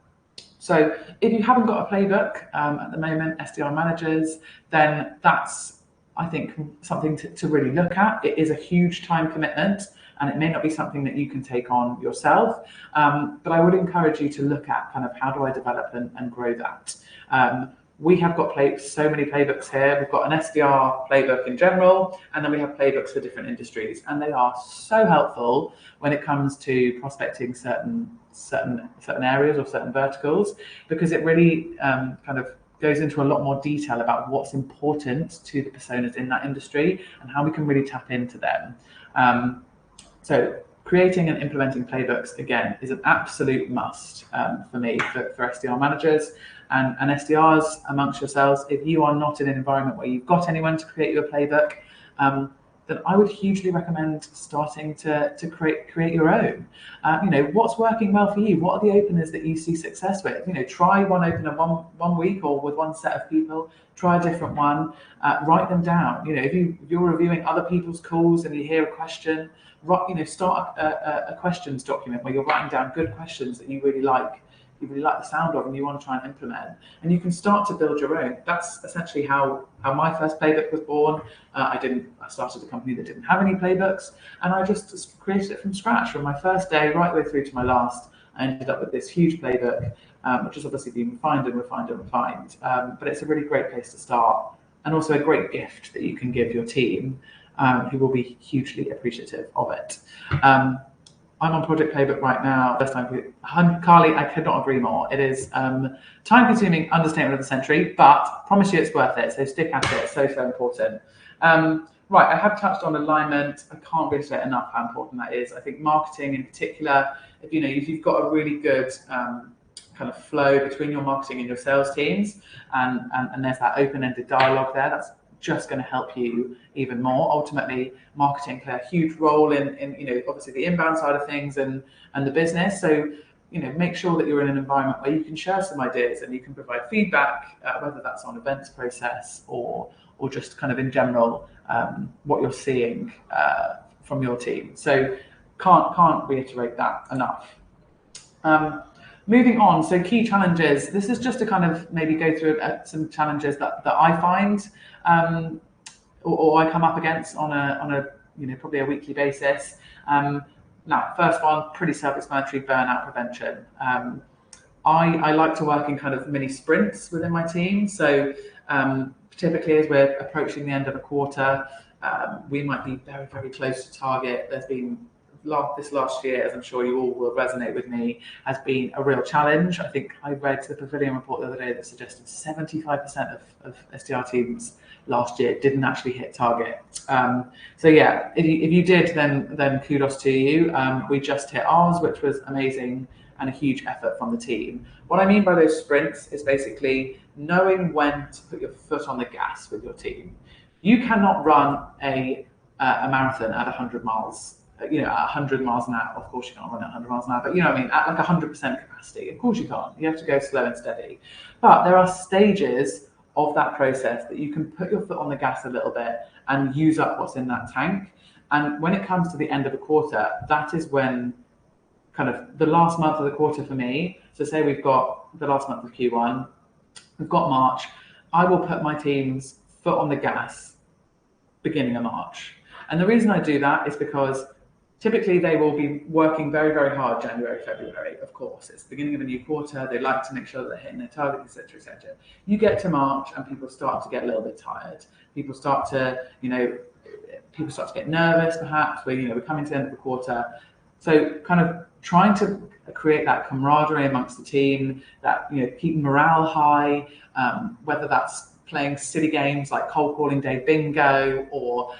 So if you haven't got a playbook at the moment, SDR managers, then that's, I think, something to really look at. It is a huge time commitment, and it may not be something that you can take on yourself. But I would encourage you to look at kind of how do I develop and grow that. We have got so many playbooks here. We've got an SDR playbook in general, and then we have playbooks for different industries, and they are so helpful when it comes to prospecting certain areas or certain verticals, because it really kind of goes into a lot more detail about what's important to the personas in that industry and how we can really tap into them. So creating and implementing playbooks, again, is an absolute must for me, for SDR managers and SDRs amongst yourselves. If you are not in an environment where you've got anyone to create you a playbook, then I would hugely recommend starting to create your own. What's working well for you? What are the openers that you see success with? Try one opener one week or with one set of people. Try a different one. Write them down. If you're reviewing other people's calls and you hear a question, start a questions document where you're writing down good questions that you really like the sound of and you want to try and implement, and you can start to build your own. That's essentially how my first playbook was born. I started a company that didn't have any playbooks, and I just created it from scratch from my first day right the way through to my last, I ended up with this huge playbook, which has obviously been refined and refined and refined. But it's a really great place to start, and also a great gift that you can give your team, who will be hugely appreciative of it. I'm on Project Playbook right now. First time, Carly, I could not agree more. It is time-consuming, understatement of the century, but promise you it's worth it. So stick at it. So important. Right, I have touched on alignment. I can't really say enough how important that is. I think marketing in particular, if you've got a really good kind of flow between your marketing and your sales teams, and there's that open-ended dialogue there, that's just going to help you even more. Ultimately, marketing play a huge role in obviously the inbound side of things and the business. So make sure that you're in an environment where you can share some ideas and you can provide feedback, whether that's on events process or just kind of in general what you're seeing from your team. So can't reiterate that enough. Moving on, so key challenges. This is just to kind of maybe go through some challenges that I find or I come up against on a probably a weekly basis. Now, first one, pretty self-explanatory, burnout prevention. I like to work in kind of mini sprints within my team. So typically, as we're approaching the end of a quarter, we might be very, very close to target. There's been this last year, as I'm sure you all will resonate with me, has been a real challenge. I think I read the Pavilion report the other day that suggested 75% of SDR teams last year didn't actually hit target. So yeah, if you did, then kudos to you. We just hit ours, which was amazing and a huge effort from the team. What I mean by those sprints is basically knowing when to put your foot on the gas with your team. You cannot run a marathon at 100 miles. At 100 miles an hour. Of course you can't run at 100 miles an hour, but you know what I mean, at like 100% capacity. Of course you can't. You have to go slow and steady. But there are stages of that process that you can put your foot on the gas a little bit and use up what's in that tank. And when it comes to the end of a quarter, that is when kind of the last month of the quarter for me. So say we've got the last month of Q1, we've got March. I will put my team's foot on the gas beginning of March. And the reason I do that is because typically they will be working very, very hard January, February, of course. It's the beginning of a new quarter. They like to make sure that they're hitting their target, etc., etc. You get to March and people start to get a little bit tired. People start to get nervous, perhaps. We're coming to the end of the quarter. So kind of trying to create that camaraderie amongst the team, that keeping morale high, whether that's playing silly games like cold calling day bingo or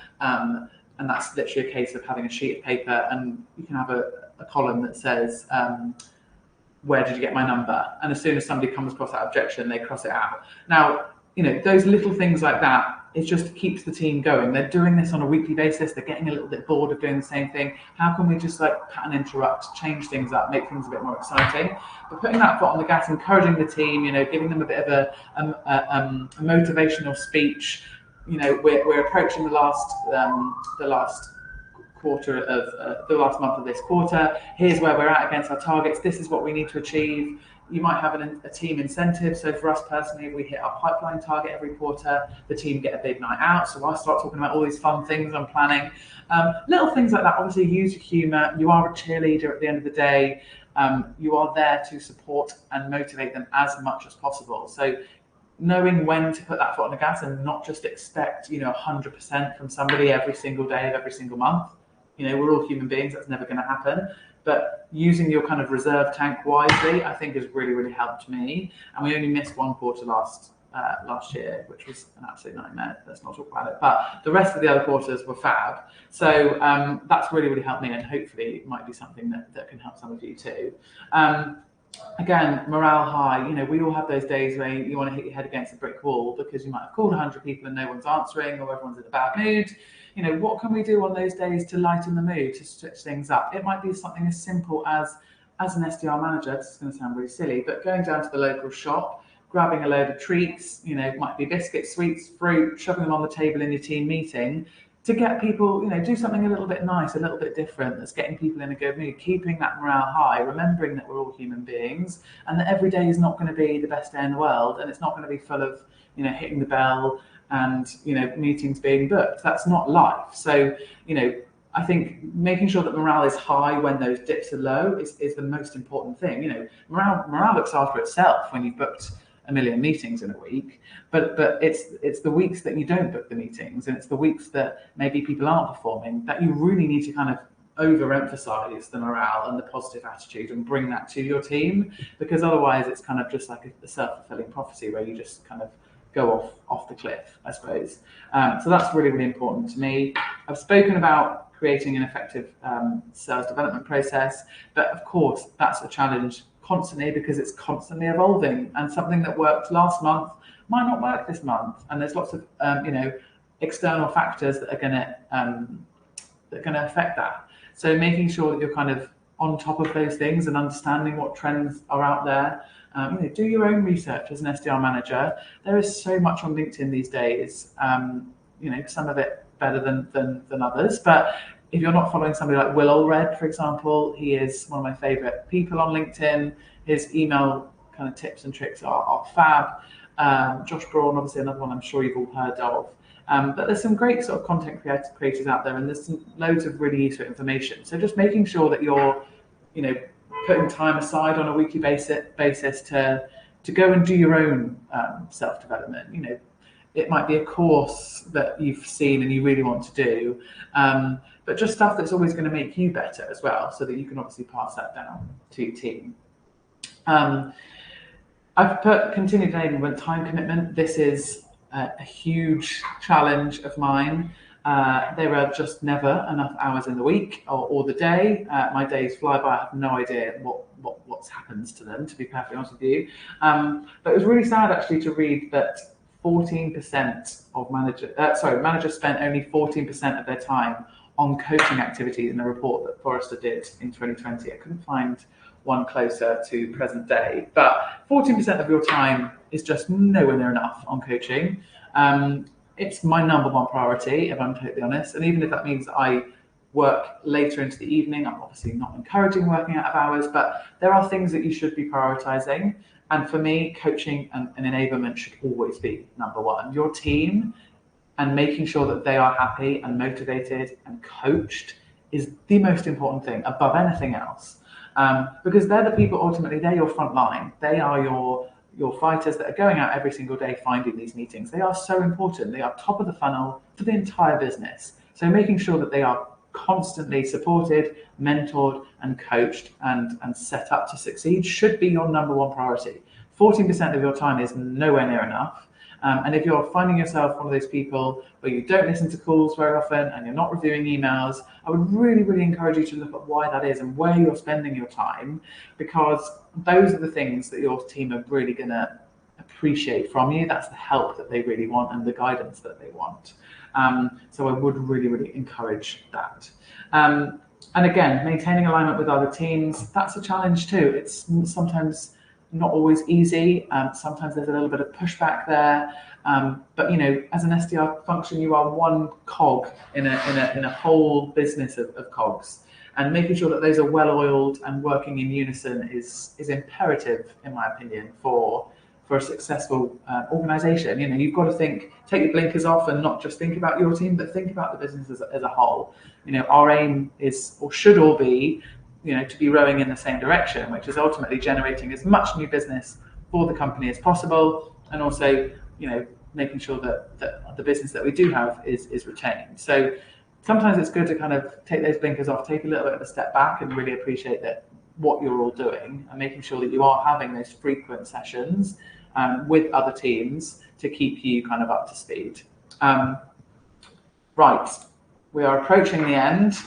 and that's literally a case of having a sheet of paper and you can have a column that says, where did you get my number? And as soon as somebody comes across that objection, they cross it out. Now, those little things like that, it just keeps the team going. They're doing this on a weekly basis. They're getting a little bit bored of doing the same thing. How can we just pat and interrupt, change things up, make things a bit more exciting? But putting that foot on the gas, encouraging the team, giving them a bit of a motivational speech. We're approaching the last quarter of the last month of this quarter. Here's where we're at against our targets. This is what we need to achieve. You might have a team incentive. So for us personally, if we hit our pipeline target every quarter, the team get a big night out. So I start talking about all these fun things I'm planning. Little things like that. Obviously, use your humour. You are a cheerleader at the end of the day. You are there to support and motivate them as much as possible. So knowing when to put that foot on the gas and not just expect 100% from somebody every single day of every single month. We're all human beings. That's never going to happen. But using your kind of reserve tank wisely, I think, has really, really helped me. And we only missed one quarter last year, which was an absolute nightmare. Let's not talk about it. But the rest of the other quarters were fab. So that's really, really helped me, and hopefully it might be something that can help some of you too. Again, morale high. We all have those days where you want to hit your head against a brick wall because you might have called 100 people and no one's answering, or everyone's in a bad mood. What can we do on those days to lighten the mood, to switch things up? It might be something as simple as an SDR manager, this is going to sound really silly, but going down to the local shop, grabbing a load of treats, it might be biscuits, sweets, fruit, shoving them on the table in your team meeting to get people, do something a little bit nice, a little bit different, that's getting people in a good mood, keeping that morale high, remembering that we're all human beings and that every day is not going to be the best day in the world, and it's not going to be full of, hitting the bell and, meetings being booked. That's not life. So, I think making sure that morale is high when those dips are low is the most important thing. You know, morale looks after itself when you've booked a million meetings in a week, but it's the weeks that you don't book the meetings, and it's the weeks that maybe people aren't performing, that you really need to kind of overemphasize the morale and the positive attitude and bring that to your team, because otherwise it's kind of just like a self-fulfilling prophecy where you just kind of go off the cliff, I suppose. So that's really, really important to me. I've spoken about creating an effective sales development process, but of course that's a challenge constantly because it's constantly evolving, and something that worked last month might not work this month, and there's lots of external factors that are going to affect that. So making sure that you're kind of on top of those things and understanding what trends are out there. Do your own research as an SDR manager. There is so much on LinkedIn these days. Some of it better than others. But if you're not following somebody like Will Allred, for example, he is one of my favorite people on LinkedIn. His email kind of tips and tricks are fab. Josh Braun, obviously another one I'm sure you've all heard of. But there's some great sort of content creators out there, and there's some loads of really useful information. So just making sure that you're, putting time aside on a weekly basis to go and do your own self-development. It might be a course that you've seen and you really want to do, but just stuff that's always going to make you better as well, so that you can obviously pass that down to your team. I've put continued enablement time commitment. This is a huge challenge of mine. There are just never enough hours in the week or the day. My days fly by. I have no idea what happens to them, to be perfectly honest with you. But it was really sad actually to read that 14% of managers spent only 14% of their time on coaching activities in a report that Forrester did in 2020. I couldn't find one closer to present day, but 14% of your time is just nowhere near enough on coaching. It's my number one priority, if I'm totally honest. And even if that means I work later into the evening, I'm obviously not encouraging working out of hours, but there are things that you should be prioritizing. And for me, coaching and enablement should always be number one. Your team and making sure that they are happy and motivated and coached is the most important thing above anything else. Because they're the people, ultimately, they're your front line. They are your fighters that are going out every single day finding these meetings. They are so important. They are top of the funnel for the entire business. So making sure that they are constantly supported, mentored, and coached and set up to succeed should be your number one priority. 14% of your time is nowhere near enough. And if you're finding yourself one of those people where you don't listen to calls very often and you're not reviewing emails, I would really, really encourage you to look at why that is and where you're spending your time, because those are the things that your team are really going to appreciate from you. That's the help that they really want and the guidance that they want. So I would really, really encourage that. And again, maintaining alignment with other teams, that's a challenge too. It's sometimes not always easy. Sometimes there's a little bit of pushback there. But as an SDR function, you are one cog in a whole business of cogs. And making sure that those are well-oiled and working in unison is imperative, in my opinion, for a successful organization. You've got to take your blinkers off and not just think about your team, but think about the business as a whole. Our aim is, or should all be, to be rowing in the same direction, which is ultimately generating as much new business for the company as possible, and also, making sure that the business that we do have is retained. So sometimes it's good to kind of take those blinkers off, take a little bit of a step back, and really appreciate that what you're all doing, and making sure that you are having those frequent sessions with other teams to keep you kind of up to speed. Right, we are approaching the end.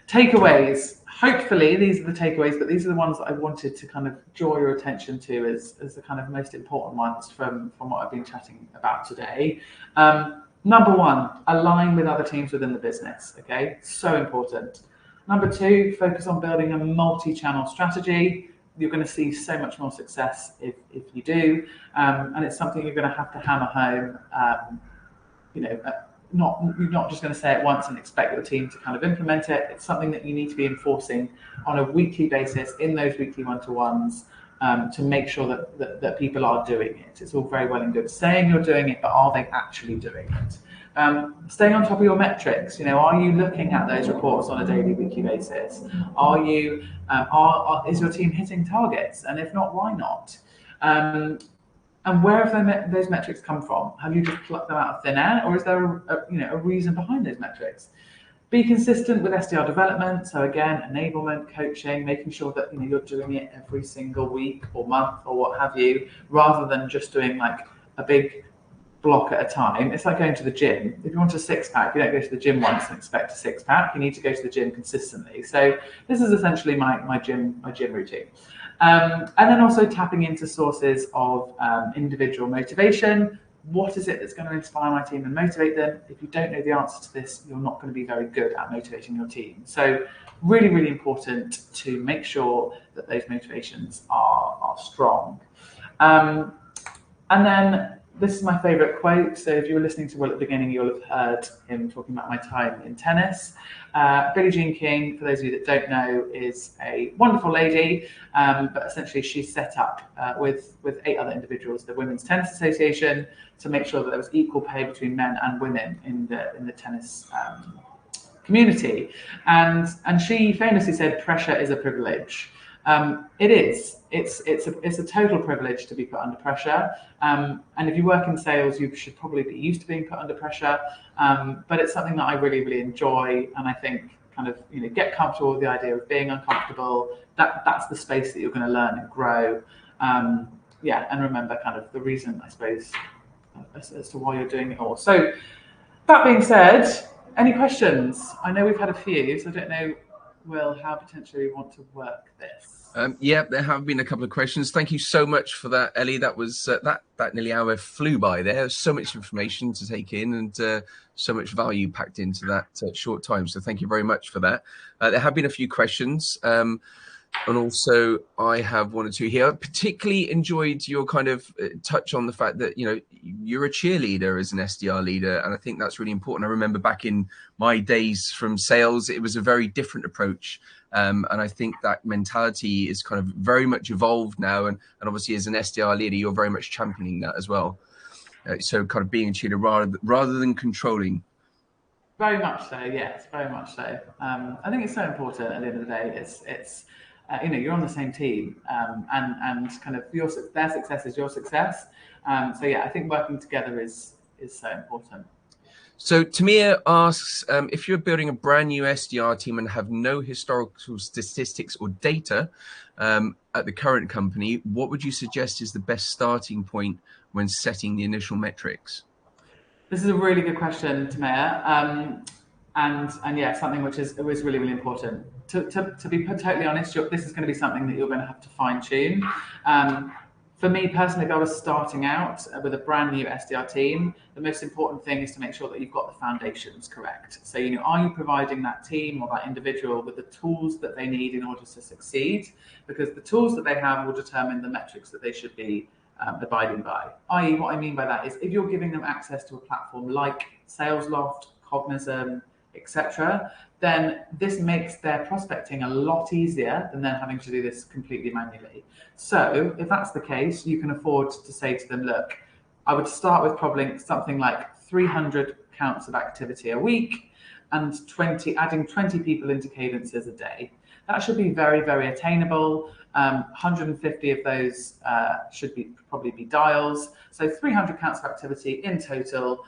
Takeaways. Hopefully these are the takeaways, but these are the ones that I wanted to kind of draw your attention to as the kind of most important ones from what I've been chatting about today. Number one, align with other teams within the business. Okay, so important. Number two, focus on building a multi-channel strategy. You're going to see so much more success if you do, and it's something you're going to have to hammer home. You're not just going to say it once and expect your team to kind of implement it. It's something that you need to be enforcing on a weekly basis in those weekly one-to-ones to make sure that people are doing it. It's all very well and good saying you're doing it, but are they actually doing it? Staying on top of your metrics. Are you looking at those reports on a daily, weekly basis? Are you, is your team hitting targets? And if not, why not? And where have those metrics come from? Have you just plucked them out of thin air, or is there a reason behind those metrics? Be consistent with SDR development. So again, enablement, coaching, making sure that you're doing it every single week or month or what have you, rather than just doing like a big block at a time. It's like going to the gym. If you want a six-pack, you don't go to the gym once and expect a six-pack. You need to go to the gym consistently. So this is essentially my gym routine. And then also tapping into sources of individual motivation. What is it that's going to inspire my team and motivate them? If you don't know the answer to this, you're not going to be very good at motivating your team. So really, really important to make sure that those motivations are strong. And then this is my favorite quote. So if you were listening to Will at the beginning, you'll have heard him talking about my time in tennis. Billie Jean King, for those of you that don't know, is a wonderful lady, but essentially she set up with 8 other individuals the Women's Tennis Association to make sure that there was equal pay between men and women in the tennis community. And she famously said, "Pressure is a privilege." It is. It's a total privilege to be put under pressure. And if you work in sales, you should probably be used to being put under pressure. But it's something that I really, really enjoy. And I think kind of, get comfortable with the idea of being uncomfortable. That's the space that you're going to learn and grow. And remember kind of the reason, I suppose, as to why you're doing it all. So that being said, any questions? I know we've had a few, so I don't know, Will, how potentially we want to work this. Yeah, there have been a couple of questions. Thank you so much for that, Ellie. That was that nearly hour flew by there. So much information to take in and so much value packed into that short time. So thank you very much for that. There have been a few questions. And also I have one or two here. I particularly enjoyed your kind of touch on the fact that, you're a cheerleader as an SDR leader. And I think that's really important. I remember back in my days from sales, it was a very different approach. And I think that mentality is kind of very much evolved now. And obviously as an SDR leader, you're very much championing that as well. So kind of being a cheerleader rather than controlling. Very much so, yes, very much so. I think it's so important at the end of the day. It's you're on the same team, and kind of their success is your success. So yeah, I think working together is so important. So Tamir asks, if you're building a brand new SDR team and have no historical statistics or data at the current company, what would you suggest is the best starting point when setting the initial metrics? This is a really good question, Tamir. And yeah, something which is really, really important. To be totally honest, this is going to be something that you're going to have to fine tune. For me personally, if I was starting out with a brand new SDR team, the most important thing is to make sure that you've got the foundations correct. So, are you providing that team or that individual with the tools that they need in order to succeed? Because the tools that they have will determine the metrics that they should be abiding by. I.e., what I mean by that is if you're giving them access to a platform like SalesLoft, Cognizant, etc., then this makes their prospecting a lot easier than them having to do this completely manually. So if that's the case, you can afford to say to them, look, I would start with probably something like 300 counts of activity a week and adding 20 people into cadences a day. That should be very, very attainable. 150 of those should probably be dials. So 300 counts of activity in total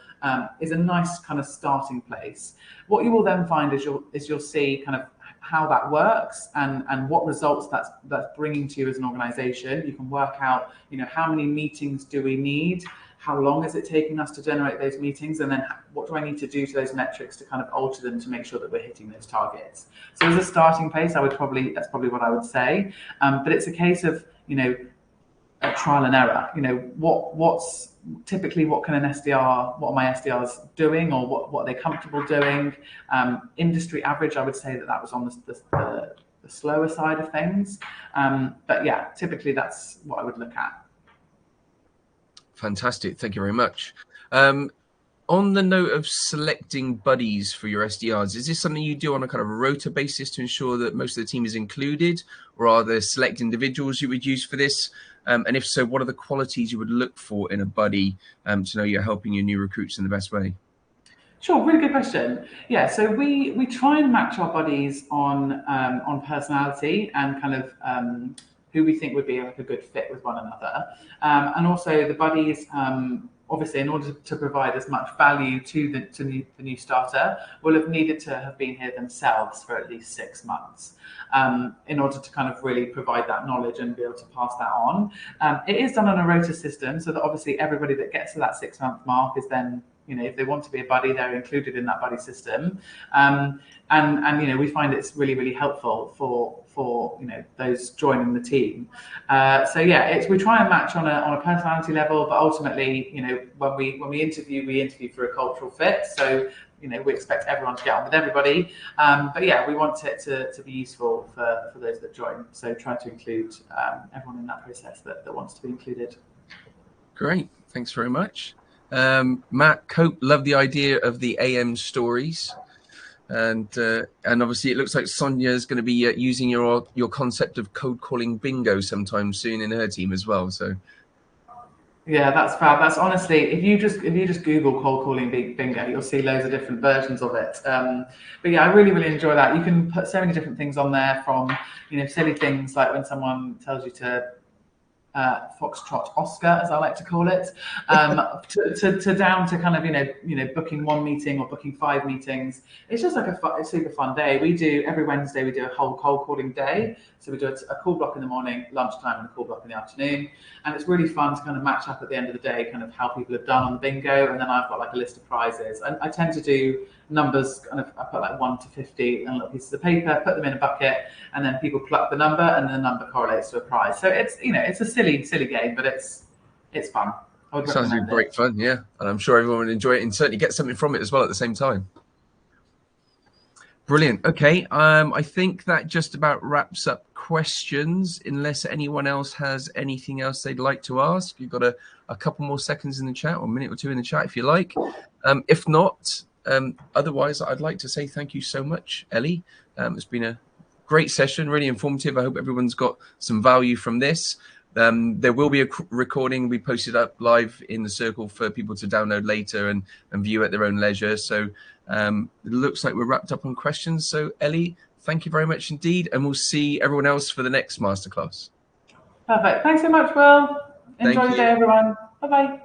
is a nice kind of starting place. What you will then find is you'll see kind of how that works and what results that's bringing to you as an organization. You can work out, how many meetings do we need? How long is it taking us to generate those meetings? And then what do I need to do to those metrics to kind of alter them to make sure that we're hitting those targets? So as a starting place, that's probably what I would say. But it's a case of, a trial and error. What's typically, what are my SDRs doing, or what are they comfortable doing? Industry average, I would say that was on the slower side of things. But yeah, typically that's what I would look at. Fantastic. Thank you very much. On the note of selecting buddies for your SDRs, is this something you do on a kind of a rota basis to ensure that most of the team is included, or are there select individuals you would use for this? And if so, what are the qualities you would look for in a buddy to know you're helping your new recruits in the best way? Sure, really good question. Yeah, so we try and match our buddies on personality and kind of who we think would be like a good fit with one another, and also the buddies. Obviously, in order to provide as much value to the new starter, will have needed to have been here themselves for at least 6 months, in order to kind of really provide that knowledge and be able to pass that on. It is done on a rota system, so that obviously everybody that gets to that 6 month mark is then, you know, if they want to be a buddy, they're included in that buddy system. And you know, we find it's really, really helpful for you know, those joining the team. So yeah, we try and match on a personality level, but ultimately, you know, when we interview for a cultural fit. So, you know, we expect everyone to get on with everybody. But yeah, we want it to be useful for those that join. So try to include everyone in that process that wants to be included. Great, thanks very much. Matt Cope, love the idea of the AM stories, and obviously it looks like Sonia is going to be using your concept of cold calling bingo sometime soon in her team as well. So yeah, that's fab. That's honestly, if you just Google cold calling bingo, you'll see loads of different versions of it. But yeah, I really, really enjoy that. You can put so many different things on there, from, you know, silly things like when someone tells you to Foxtrot Oscar, as I like to call it, to down to kind of, you know, booking one meeting or booking 5 meetings. It's just like a super fun day. We do every Wednesday, we do a whole cold calling day. So we do a call block in the morning, lunchtime, and a call block in the afternoon. And it's really fun to kind of match up at the end of the day, kind of how people have done on the bingo. And then I've got like a list of prizes. And I tend to do numbers, kind of, I put like 1 to 50 and little pieces of paper, put them in a bucket, and then people pluck the number, and the number correlates to a prize. So it's, you know, it's a silly game, but it's fun. Sounds like great fun, yeah. And I'm sure everyone will enjoy it and certainly get something from it as well at the same time. Brilliant. Okay, I think that just about wraps up questions, unless anyone else has anything else they'd like to ask. You've got a couple more seconds in the chat, or a minute or two in the chat if you like. If not, otherwise, I'd like to say thank you so much, Ellie. It's been a great session, really informative. I hope everyone's got some value from this. There will be a recording we posted up live in the circle for people to download later and view at their own leisure. So it looks like we're wrapped up on questions. So Ellie, thank you very much indeed. And we'll see everyone else for the next masterclass. Perfect. Thanks so much, Will. Enjoy your day, everyone. Bye-bye.